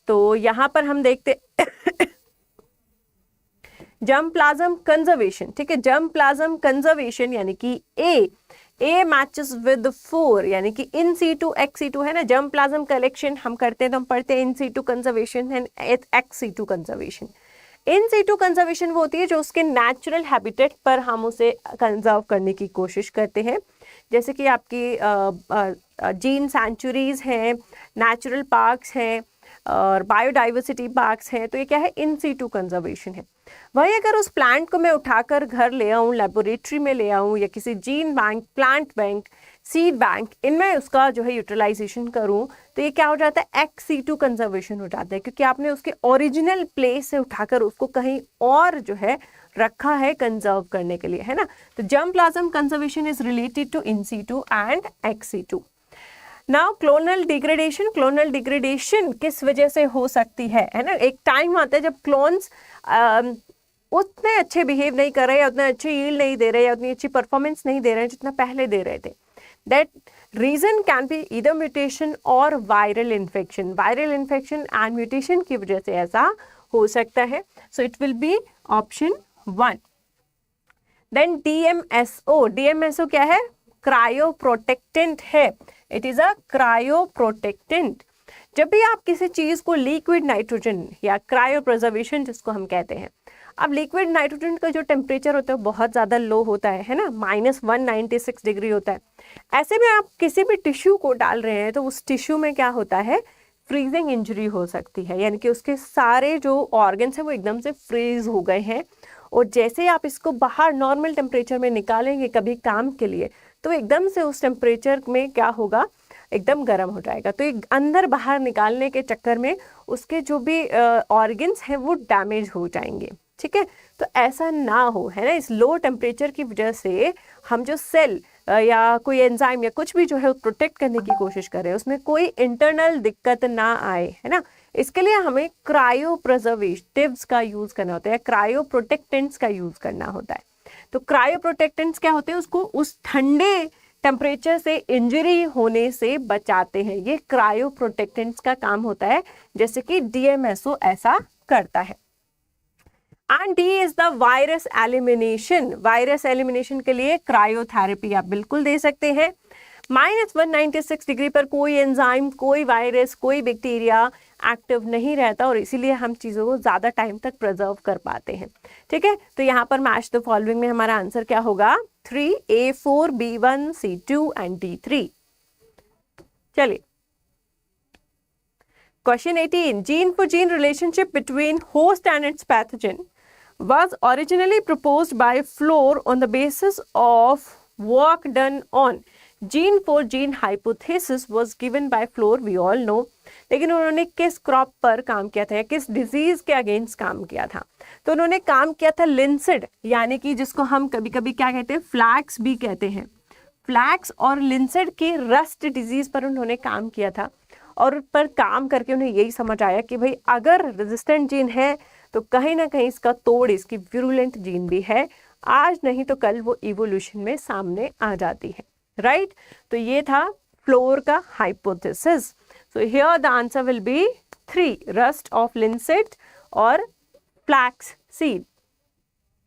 तो यहाँ पर हम देखते जर्मप्लाज्म कंजर्वेशन, ठीक है। जर्मप्लाज्म कंजर्वेशन यानी कि ए मैचेस विद 4 यानी कि इन सीटू एक्स सीटू, है ना। जर्मप्लाज्म कलेक्शन हम करते हैं तो हम पढ़ते हैं in situ conservation and ex situ conservation. In situ conservation वो होती है जो उसके नेचुरल हैबिटेट पर हम उसे कंजर्व करने की कोशिश करते हैं, जैसे कि आपकी जीन सेंचुरीज हैं, नेचुरल पार्क्स हैं और बायोडाइवर्सिटी पार्क्स हैं। तो ये क्या है, इन सीटू कंजर्वेशन है। वही अगर उस प्लांट को मैं उठाकर घर ले आऊँ, लेबोरेटरी में ले आऊँ या किसी gene bank, plant bank, seed bank, इनमें उसका जो है यूटिलाइजेशन करूँ तो ये क्या हो जाता है, एक्स सीटू कंजर्वेशन हो जाता है, क्योंकि आपने उसके ओरिजिनल प्लेस से उठाकर उसको कहीं और जो है रखा है कंजर्व करने के लिए, है ना। तो germplasm conservation is related to in situ and ex situ. Now clonal degradation किस वजह से हो सकती है ना। एक टाइम आता है जब क्लोन्स उतने अच्छे बिहेव नहीं कर रहे, उतने अच्छे यील्ड नहीं दे रहे, या उतनी अच्छी परफॉर्मेंस नहीं दे रहे जितना पहले दे रहे थे। That reason can be either mutation और वायरल इन्फेक्शन एंड म्यूटेशन की वजह से ऐसा हो सकता है। So it will be option 1। Then DMSO क्या है? क्रायोप्रोटेक्टेंट है। It is a cryoprotectant. जब भी आप किसी चीज को लिक्विड नाइट्रोजन या क्रायो प्रिजर्वेशन जिसको हम कहते हैं, अब लिक्विड नाइट्रोजन का जो टेम्परेचर होता है बहुत ज़्यादा लो होता है ना, -196 डिग्री होता है। ऐसे में आप किसी भी टिश्यू को डाल रहे हैं तो उस टिश्यू में क्या होता है, फ्रीजिंग इंजरी हो सकती है, यानी कि उसके सारे जो ऑर्गन्स हैं वो एकदम से फ्रीज हो गए हैं। और जैसे ही आप इसको बाहर नॉर्मल टेम्परेचर में निकालेंगे कभी काम के लिए, तो एकदम से उस टेम्परेचर में क्या होगा, एकदम गर्म हो जाएगा। तो एक अंदर बाहर निकालने के चक्कर में उसके जो भी ऑर्गन्स हैं वो डैमेज हो जाएंगे, ठीक है। तो ऐसा ना हो, है ना। इस लो टेम्परेचर की वजह से हम जो सेल या कोई एंजाइम या कुछ भी जो है प्रोटेक्ट करने की कोशिश कर रहे हैं उसमें कोई इंटरनल दिक्कत ना आए, है ना। इसके लिए हमें क्रायो प्रिजर्वेटिव्स का यूज करना होता है, क्रायो प्रोटेक्टेंट्स का यूज करना होता है। तो क्रायो प्रोटेक्टेंट्स क्या होते हैं, उसको उस ठंडे टेम्परेचर से इंजरी होने से बचाते हैं। ये क्रायो प्रोटेक्टेंट्स का काम होता है, जैसे कि DMSO ऐसा करता है। And D is the virus elimination. Virus elimination के लिए क्रायोथेरेपी आप बिल्कुल दे सकते हैं। -196 डिग्री पर कोई एंजाइम, कोई वायरस, कोई बैक्टीरिया एक्टिव नहीं रहता और इसीलिए हम चीज़ों को ज़्यादा टाइम तक प्रिजर्व कर पाते हैं, ठीक है। तो यहाँ पर मैच द फॉलोइंग में हमारा आंसर क्या होगा, 3A4 B1 C2 and D3। चलिए question 18, gene for gene relationship between host and it's pathogen was originally proposed by Flor on the basis of work done on gene for gene hypothesis was given by Flor, we all know। लेकिन उन्होंने किस crop पर काम किया था या किस disease के अगेंस्ट काम किया था? तो उन्होंने काम किया था लिंसिड, यानी कि जिसको हम कभी कभी क्या कहते हैं, फ्लैक्स भी कहते हैं। फ्लैक्स और लिंसिड की रस्ट डिजीज पर उन्होंने काम किया था और पर काम करके उन्हें यही समझ आया कि भाई अगर रेजिस्टेंट जीन है तो कहीं ना कहीं इसका तोड़ इसकी विरुलेंट जीन भी है, आज नहीं तो कल वो इवोल्यूशन में सामने आ जाती है, राइट। तो ये था फ्लोर का hypothesis. So here the answer will be 3, rust of linseed और फ्लैक्स सीड।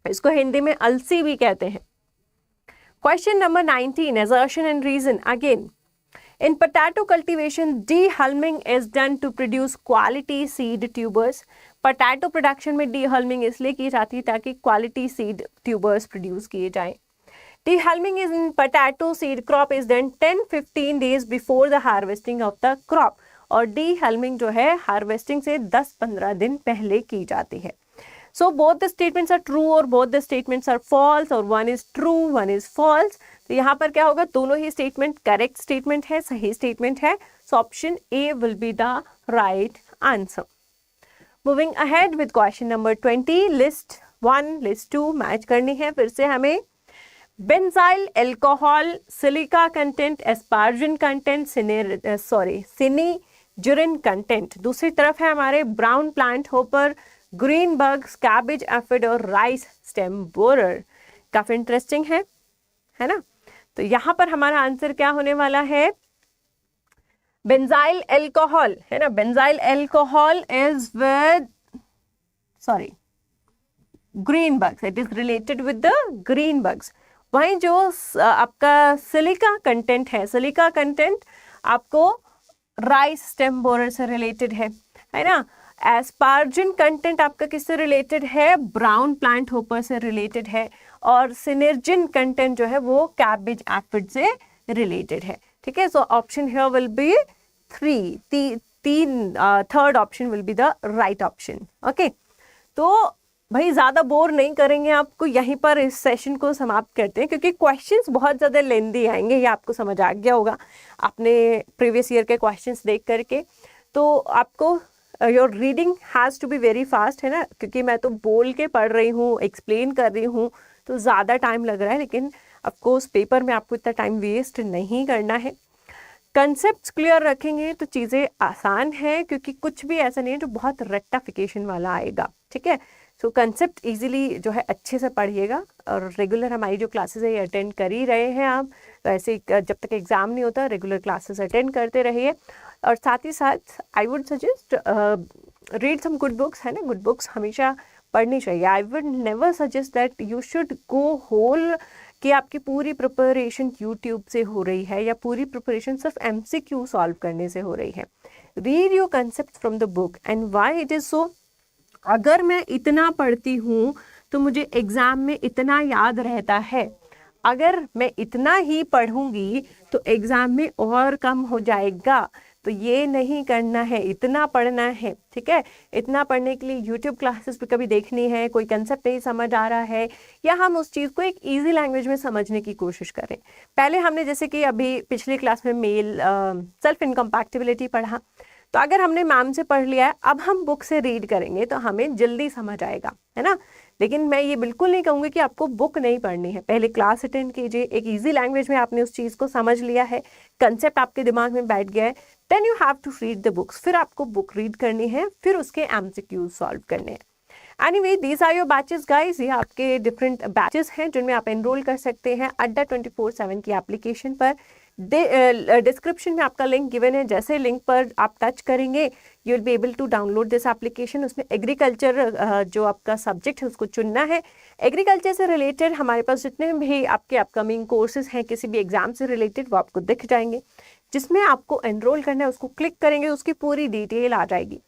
इसको हिंदी में अलसी भी कहते हैं। Question number 19, assertion and reason again। In potato cultivation, dehulming is done to produce quality seed tubers। Potato production में डीहल्मिंग इसलिए की जाती है ताकि क्वालिटी सीड ट्यूबर्स प्रोड्यूस किए जाएं। Dehaulming in potato seed crop is done 10-15 days before the harvesting of the crop. और dehaulming जो है हार्वेस्टिंग से 10-15 दिन पहले की जाती है। So both the statements are true और both the statements are false, और one is true one is false. तो यहाँ पर क्या होगा, दोनों ही स्टेटमेंट करेक्ट स्टेटमेंट है, सही स्टेटमेंट है। So option A will be the right answer. Moving ahead with question number 20, list 1 list 2 match करनी है फिर से हमें। Benzyl alcohol, silica content, asparagine content, sinigrin content. दूसरी तरफ है हमारे brown plant hopper, green bugs, cabbage aphid और राइस स्टेम बोरर। काफी इंटरेस्टिंग है ना। तो यहाँ पर हमारा आंसर क्या होने वाला है, बेंजाइल अल्कोहल, है ना। Benzyl alcohol is with green bugs, it is related with the green bugs. वहीं जो आपका सिलिका कंटेंट है, सिलिका कंटेंट आपको राइस स्टेम बोरर से रिलेटेड है ना। एस्पार्जिन कंटेंट आपका किससे रिलेटेड है, ब्राउन प्लांट होपर से रिलेटेड है। और सिनर्जिन कंटेंट जो है वो कैबेज एफिड से रिलेटेड है, ठीक है। So option here will be 3, third option will be the right option. Okay, तो भाई ज़्यादा बोर नहीं करेंगे आपको, यहीं पर इस सेशन को समाप्त करते हैं क्योंकि क्वेश्चंस बहुत ज़्यादा लेंदी आएंगे। ये आपको समझ आ गया होगा आपने प्रीवियस ईयर के क्वेश्चंस देख करके। तो आपको your reading has to be very fast, है ना, क्योंकि मैं तो बोल के पढ़ रही हूँ, एक्सप्लेन कर रही हूँ, तो ज़्यादा टाइम लग रहा है, लेकिन ऑफकोर्स पेपर में आपको इतना टाइम वेस्ट नहीं करना है। कंसेप्ट्स क्लियर रखेंगे तो चीज़ें आसान है, क्योंकि कुछ भी ऐसा नहीं है जो बहुत रेक्टाफिकेशन वाला आएगा, ठीक है। सो कंसेप्ट इजीली जो है अच्छे से पढ़िएगा, और रेगुलर हमारी जो क्लासेस है ये अटेंड कर ही रहे हैं आप, तो ऐसे जब तक एग्ज़ाम नहीं होता रेगुलर क्लासेस अटेंड करते रहिए। और साथ ही साथ I would suggest read some good books, है ना, गुड बुक्स हमेशा पढ़नी चाहिए। I would never suggest that you should go whole कि आपकी पूरी प्रिपरेशन यूट्यूब से हो रही है या पूरी प्रिपरेशन सिर्फ MCQ सॉल्व करने से हो रही है। Read your concept from the book and why it is so. अगर मैं इतना पढ़ती हूँ तो मुझे एग्ज़ाम में इतना याद रहता है, अगर मैं इतना ही पढ़ूंगी तो एग्ज़ाम में और कम हो जाएगा। तो ये नहीं करना है, इतना पढ़ना है, ठीक है। इतना पढ़ने के लिए यूट्यूब क्लासेस भी कभी देखनी है, कोई कंसेप्ट नहीं समझ आ रहा है, या हम उस चीज़ को एक इजी लैंग्वेज में समझने की कोशिश करें। पहले हमने जैसे कि अभी पिछली क्लास में मेल सेल्फ इनकम्पैटिबिलिटी पढ़ा, तो अगर हमने मैम से पढ़ लिया है, अब हम बुक से रीड करेंगे तो हमें जल्दी समझ आएगा, है ना। लेकिन मैं ये बिल्कुल नहीं कहूँगी कि आपको बुक नहीं पढ़नी है, पहले क्लास अटेंड कीजिए, एक इजी लैंग्वेज में आपने उस चीज़ को समझ लिया है, कंसेप्ट आपके दिमाग में बैठ गया है, then you have to read the books. फिर आपको बुक रीड करनी है, फिर उसके MCQ सॉल्व करने हैं। Anyway these are your batches guys, ये आपके डिफरेंट बैचेस हैं जिनमें आप एनरोल कर सकते हैं अड्डा 24/7 की एप्लीकेशन पर। डिस्क्रिप्शन में आपका लिंक गिवन है, जैसे लिंक पर आप टच करेंगे you will be able to download this application. उसमें एग्रीकल्चर जो आपका सब्जेक्ट है उसको चुनना है। एग्रीकल्चर से रिलेटेड हमारे पास जितने भी आपके अपकमिंग कोर्सेज हैं किसी भी एग्जाम से रिलेटेड वो आपको दिख जाएंगे। जिसमें आपको एनरोल करना है उसको क्लिक करेंगे, उसकी पूरी डिटेल आ जाएगी।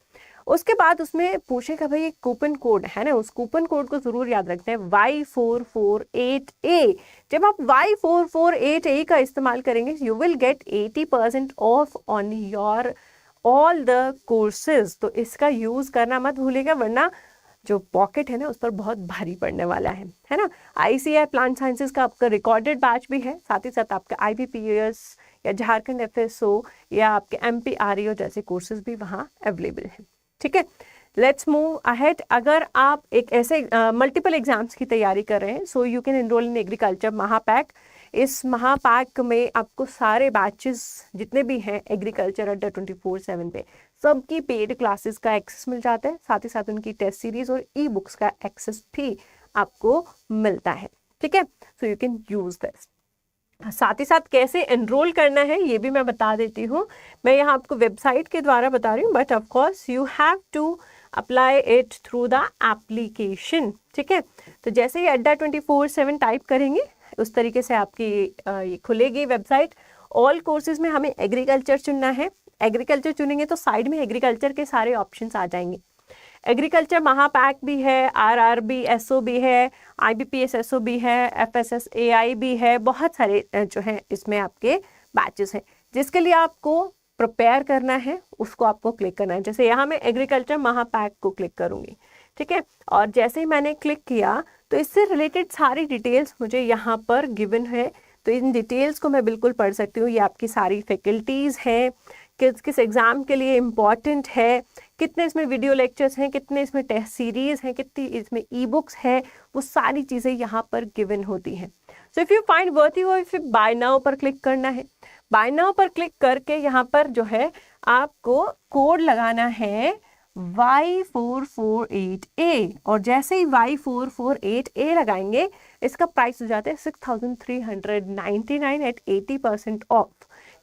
उसके बाद उसमें पूछेगा भाई एक कूपन कोड है ना, उस कूपन कोड को जरूर याद रखना है Y448A। जब आप Y448A का इस्तेमाल करेंगे you will get 80% of on your all the courses. तो इसका यूज करना मत भूलिएगा, वरना जो पॉकेट है ना उस पर बहुत भारी पड़ने वाला है ना। ICAI प्लांट साइंसेज का आपका रिकॉर्डेड बैच भी है, साथ ही साथ आपका IBPS या झारखंड FSO या आपके MPREO जैसे कोर्सेज भी वहाँ अवेलेबल हैं, ठीक है। Let's move ahead. अगर आप एक ऐसे मल्टीपल एग्जाम्स की तैयारी कर रहे हैं so you can enrol in agriculture Mahapack. इस महापैक में आपको सारे बैचेस जितने भी हैं एग्रीकल्चर अड्डा 24/7 पे सबकी पेड क्लासेस का एक्सेस मिल जाता है, साथ ही साथ उनकी टेस्ट सीरीज और ई-बुक्स का एक्सेस भी आपको मिलता है, ठीक है। सो यू कैन यूज दिस। साथ ही साथ कैसे एनरोल करना है ये भी मैं बता देती हूँ। मैं यहाँ आपको वेबसाइट के द्वारा बता रही हूँ, but of course you have to apply it through the application, ठीक है। तो जैसे ही अड्डा 24/7 टाइप करेंगे उस तरीके से आपकी ये खुलेगी वेबसाइट। ऑल कोर्सेज में हमें एग्रीकल्चर चुनना है। एग्रीकल्चर चुनेंगे तो साइड में एग्रीकल्चर के सारे ऑप्शंस आ जाएंगे। एग्रीकल्चर महापैक भी है, RRB SO भी है, IBPS SO भी है, FSSAI भी है, बहुत सारे जो हैं इसमें आपके बैचेस हैं। जिसके लिए आपको प्रिपेयर करना है उसको आपको क्लिक करना है। जैसे यहाँ मैं एग्रीकल्चर महापैक को क्लिक करूँगी, ठीक है। और जैसे ही मैंने क्लिक किया तो इससे रिलेटेड सारी डिटेल्स मुझे यहाँ पर गिवन है, तो इन डिटेल्स को मैं बिल्कुल पढ़ सकती हूँ। ये आपकी सारी फैकल्टीज़ हैं, किस किस एग्ज़ाम के लिए इम्पॉर्टेंट है, कितने इसमें वीडियो लेक्चर्स हैं, कितने इसमें टेस्ट सीरीज़ हैं, कितनी इसमें ई-बुक्स है, वो सारी चीज़ें यहाँ पर गिवन होती हैं। So if you find worth you, if buy now पर क्लिक करना है। बाय नाउ पर क्लिक करके यहाँ पर जो है आपको कोड लगाना है Y448A, और जैसे ही Y448A लगाएंगे इसका प्राइस हो जाता है 6399 एट 80% ऑफ,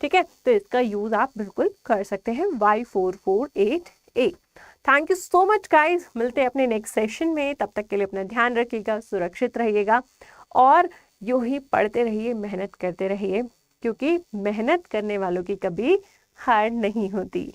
ठीक है। तो इसका यूज आप बिल्कुल कर सकते हैं Y448A। Thank you so much guys, मिलते हैं अपने नेक्स्ट सेशन में। तब तक के लिए अपना ध्यान रखिएगा, सुरक्षित रहिएगा और यूं ही पढ़ते रहिए, मेहनत करते रहिए, क्योंकि मेहनत करने वालों की कभी हार नहीं होती।